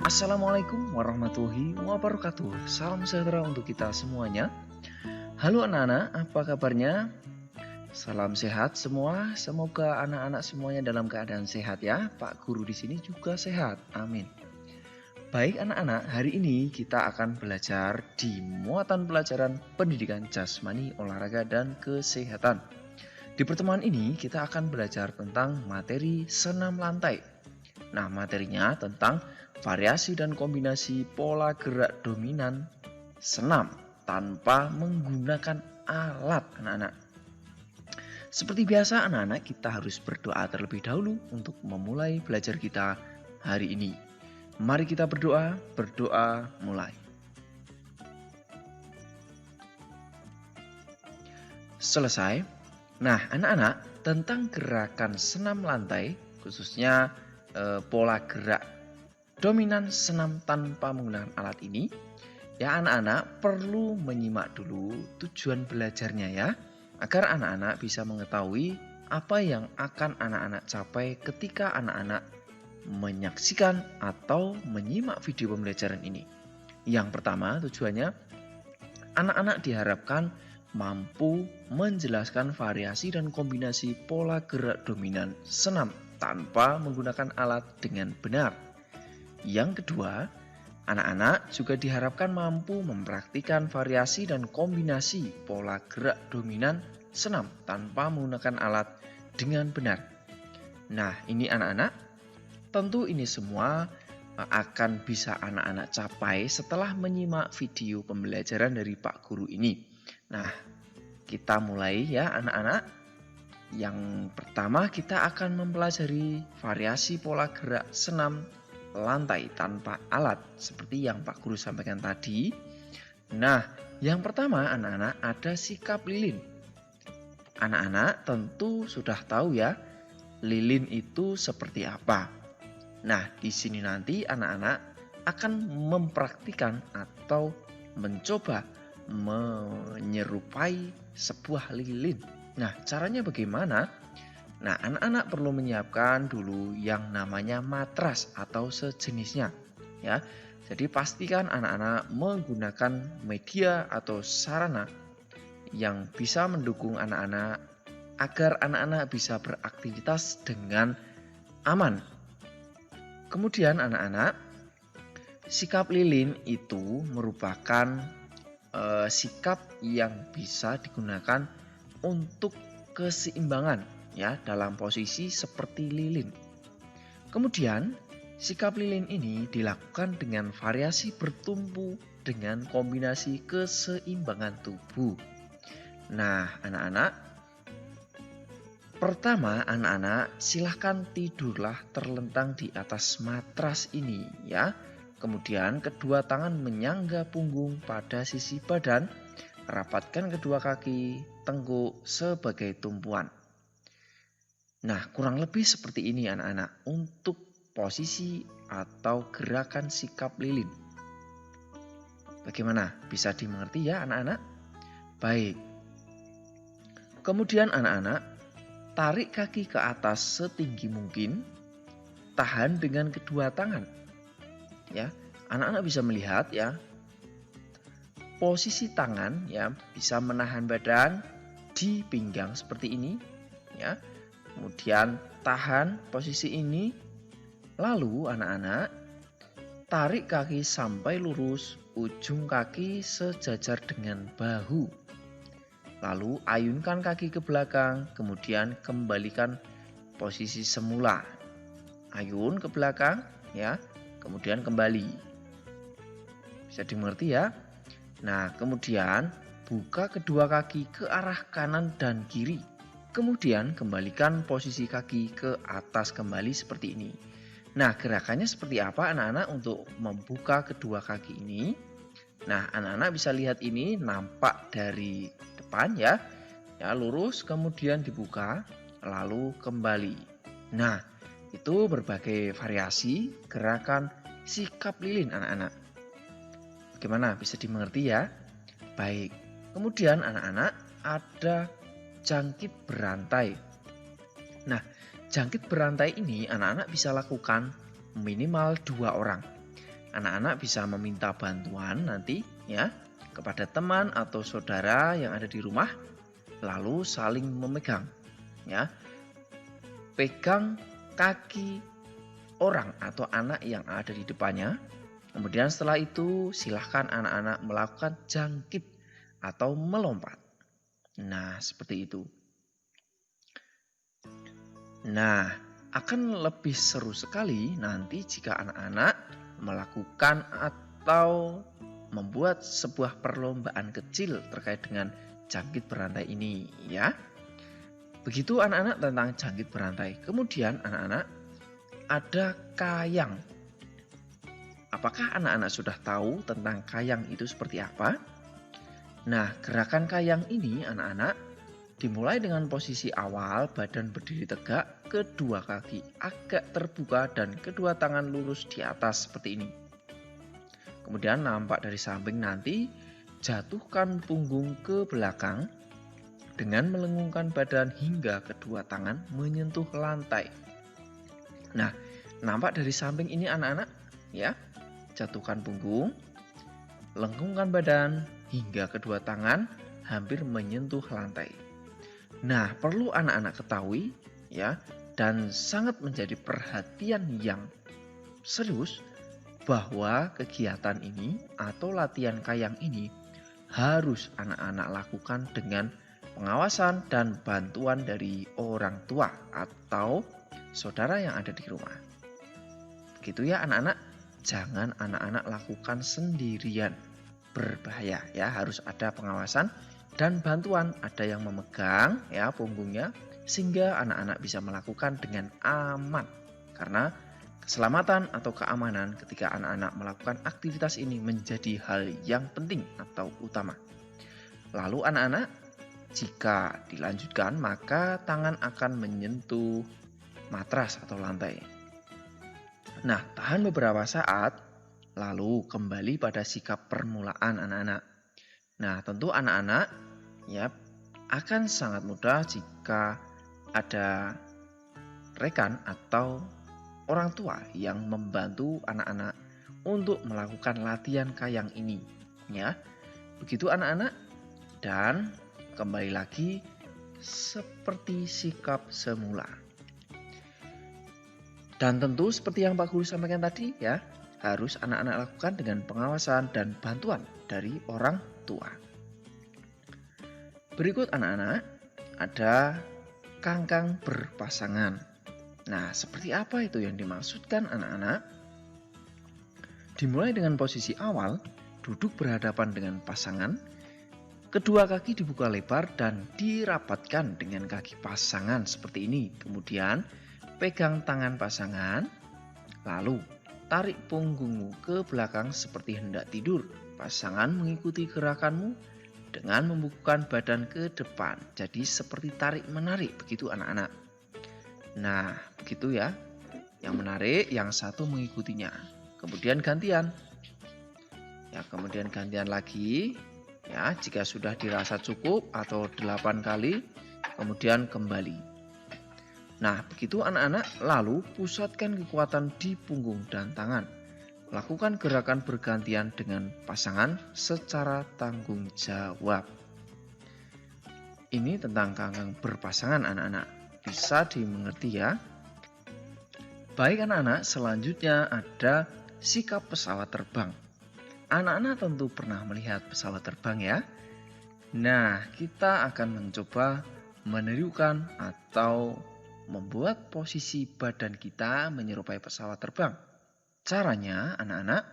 Assalamualaikum warahmatullahi wabarakatuh. Salam sejahtera untuk kita semuanya. Halo anak-anak, apa kabarnya? Salam sehat semua. Semoga anak-anak semuanya dalam keadaan sehat ya. Pak Guru di sini juga sehat. Amin. Baik anak-anak, hari ini kita akan belajar di muatan pelajaran pendidikan jasmani, olahraga, dan kesehatan. Di pertemuan ini kita akan belajar tentang materi senam lantai. Nah, materinya tentang variasi dan kombinasi pola gerak dominan senam tanpa menggunakan alat anak-anak. Seperti biasa anak-anak, kita harus berdoa terlebih dahulu untuk memulai belajar kita hari ini. Mari kita berdoa mulai. Selesai. Nah anak-anak, tentang gerakan senam lantai khususnya pola gerak dominan senam tanpa menggunakan alat ini, ya anak-anak perlu menyimak dulu tujuan belajarnya ya, agar anak-anak bisa mengetahui apa yang akan anak-anak capai ketika anak-anak menyaksikan atau menyimak video pembelajaran ini. Yang pertama tujuannya, anak-anak diharapkan mampu menjelaskan variasi dan kombinasi pola gerak dominan senam tanpa menggunakan alat dengan benar. Yang kedua, anak-anak juga diharapkan mampu mempraktikkan variasi dan kombinasi pola gerak dominan senam tanpa menggunakan alat dengan benar. Nah, ini anak-anak, tentu ini semua akan bisa anak-anak capai setelah menyimak video pembelajaran dari Pak Guru ini. Nah, kita mulai ya anak-anak. Yang pertama kita akan mempelajari variasi pola gerak senam lantai tanpa alat seperti yang Pak Guru sampaikan tadi. Nah, yang pertama anak-anak ada sikap lilin. Anak-anak tentu sudah tahu ya, lilin itu seperti apa. Nah, di sini nanti anak-anak akan mempraktikkan atau mencoba menyerupai sebuah lilin. Nah, caranya bagaimana? Nah, anak-anak perlu menyiapkan dulu yang namanya matras atau sejenisnya ya. Jadi pastikan anak-anak menggunakan media atau sarana yang bisa mendukung anak-anak agar anak-anak bisa beraktivitas dengan aman. Kemudian anak-anak, sikap lilin itu merupakan sikap yang bisa digunakan untuk keseimbangan ya dalam posisi seperti lilin. Kemudian sikap lilin ini dilakukan dengan variasi bertumpu dengan kombinasi keseimbangan tubuh. Nah anak-anak, pertama anak-anak silahkan tidurlah terlentang di atas matras ini ya. Kemudian kedua tangan menyangga punggung pada sisi badan, rapatkan kedua kaki tengkuk sebagai tumpuan. Nah, kurang lebih seperti ini anak-anak untuk posisi atau gerakan sikap lilin. Bagaimana? Bisa dimengerti ya anak-anak? Baik. Kemudian anak-anak, tarik kaki ke atas setinggi mungkin, tahan dengan kedua tangan. Ya, anak-anak bisa melihat ya, posisi tangan ya bisa menahan badan di pinggang seperti ini ya. Kemudian tahan posisi ini. Lalu anak-anak tarik kaki sampai lurus, ujung kaki sejajar dengan bahu. Lalu ayunkan kaki ke belakang, kemudian kembalikan posisi semula. Ayun ke belakang ya, kemudian kembali. Bisa dimengerti ya? Nah, kemudian buka kedua kaki ke arah kanan dan kiri. Kemudian kembalikan posisi kaki ke atas kembali seperti ini. Nah, gerakannya seperti apa anak-anak untuk membuka kedua kaki ini? Nah, anak-anak bisa lihat ini nampak dari depan ya. Ya, lurus kemudian dibuka, lalu kembali. Nah, itu berbagai variasi gerakan sikap lilin anak-anak. Bagaimana? Bisa dimengerti ya? Baik. Kemudian anak-anak ada jangkit berantai. Nah, jangkit berantai ini anak-anak bisa lakukan minimal 2 orang. Anak-anak bisa meminta bantuan nanti ya kepada teman atau saudara yang ada di rumah, lalu saling memegang ya. Pegang kaki orang atau anak yang ada di depannya. Kemudian setelah itu silahkan anak-anak melakukan jangkit atau melompat. Nah, seperti itu. Nah, akan lebih seru sekali nanti jika anak-anak melakukan atau membuat sebuah perlombaan kecil terkait dengan jangkit berantai ini ya. Begitu anak-anak tentang jangkit berantai. Kemudian anak-anak ada kayang. Apakah anak-anak sudah tahu tentang kayang itu seperti apa? Nah, gerakan kayang ini anak-anak dimulai dengan posisi awal badan berdiri tegak, kedua kaki agak terbuka dan kedua tangan lurus di atas seperti ini. Kemudian nampak dari samping nanti, jatuhkan punggung ke belakang dengan melengkungkan badan hingga kedua tangan menyentuh lantai. Nah, nampak dari samping ini anak-anak ya. Jatuhkan punggung, lengkungkan badan hingga kedua tangan hampir menyentuh lantai. Nah, perlu anak-anak ketahui ya dan sangat menjadi perhatian yang serius bahwa kegiatan ini atau latihan kayang ini harus anak-anak lakukan dengan pengawasan dan bantuan dari orang tua atau saudara yang ada di rumah. Begitu ya anak-anak. Jangan anak-anak lakukan sendirian, berbahaya ya, harus ada pengawasan dan bantuan, ada yang memegang ya punggungnya sehingga anak-anak bisa melakukan dengan aman. Karena keselamatan atau keamanan ketika anak-anak melakukan aktivitas ini menjadi hal yang penting atau utama. Lalu anak-anak jika dilanjutkan maka tangan akan menyentuh matras atau lantai. Nah, tahan beberapa saat, lalu kembali pada sikap permulaan anak-anak. Nah, tentu anak-anak ya akan sangat mudah jika ada rekan atau orang tua yang membantu anak-anak untuk melakukan latihan kayang ini. Ya, begitu anak-anak dan kembali lagi seperti sikap semula. Dan tentu seperti yang Pak Guru sampaikan tadi ya, harus anak-anak lakukan dengan pengawasan dan bantuan dari orang tua. Berikut anak-anak ada kangkang berpasangan. Nah, seperti apa itu yang dimaksudkan anak-anak? Dimulai dengan posisi awal, duduk berhadapan dengan pasangan, kedua kaki dibuka lebar dan dirapatkan dengan kaki pasangan seperti ini. Kemudian pegang tangan pasangan, lalu tarik punggungmu ke belakang seperti hendak tidur. Pasangan mengikuti gerakanmu dengan membukukan badan ke depan. Jadi seperti tarik-menarik, begitu anak-anak. Nah, begitu ya. Yang menarik, yang satu mengikutinya. Kemudian gantian. Ya, kemudian gantian lagi. Ya, jika sudah dirasa cukup atau 8 kali, kemudian kembali. Nah, begitu anak-anak, lalu pusatkan kekuatan di punggung dan tangan. Lakukan gerakan bergantian dengan pasangan secara tanggung jawab. Ini tentang kangkang berpasangan anak-anak. Bisa dimengerti ya. Baik anak-anak, selanjutnya ada sikap pesawat terbang. Anak-anak tentu pernah melihat pesawat terbang ya. Nah, kita akan mencoba menirukan atau membuat posisi badan kita menyerupai pesawat terbang. Caranya, anak-anak,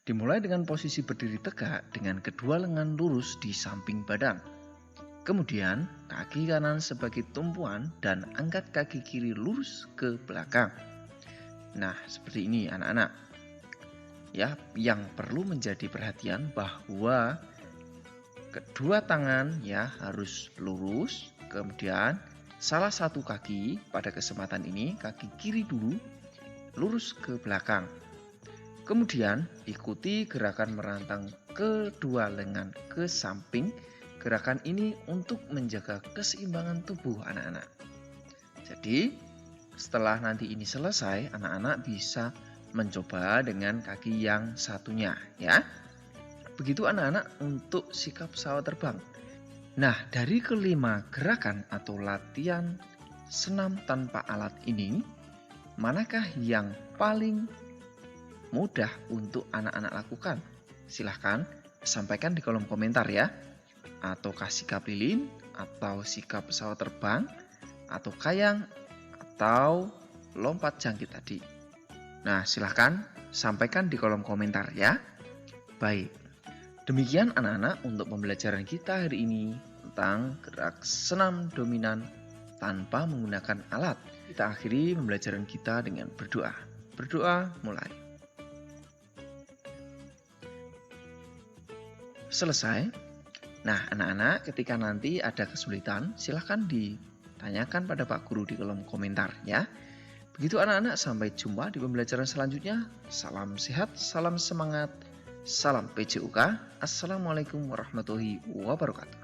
dimulai dengan posisi berdiri tegak dengan kedua lengan lurus di samping badan. Kemudian, kaki kanan sebagai tumpuan dan angkat kaki kiri lurus ke belakang. Nah, seperti ini anak-anak. Ya, yang perlu menjadi perhatian bahwa kedua tangan ya harus lurus, kemudian salah satu kaki pada kesempatan ini, kaki kiri dulu, lurus ke belakang. Kemudian ikuti gerakan merantang kedua lengan ke samping. Gerakan ini untuk menjaga keseimbangan tubuh anak-anak. Jadi setelah nanti ini selesai, anak-anak bisa mencoba dengan kaki yang satunya ya. Begitu anak-anak untuk sikap pesawat terbang. Nah, dari kelima gerakan atau latihan senam tanpa alat ini, manakah yang paling mudah untuk anak-anak lakukan? Silahkan sampaikan di kolom komentar ya. Ataukah sikap lilin, atau sikap pesawat terbang, atau kayang, atau lompat jangkit tadi. Nah, silahkan sampaikan di kolom komentar ya. Baik, demikian anak-anak untuk pembelajaran kita hari ini tentang gerak senam dominan tanpa menggunakan alat. Kita akhiri pembelajaran kita dengan berdoa. Berdoa mulai. Selesai. Nah, anak-anak ketika nanti ada kesulitan, silahkan ditanyakan pada Pak Guru di kolom komentar ya. Begitu anak-anak, sampai jumpa di pembelajaran selanjutnya. Salam sehat, salam semangat, salam PJUK. Assalamualaikum warahmatullahi wabarakatuh.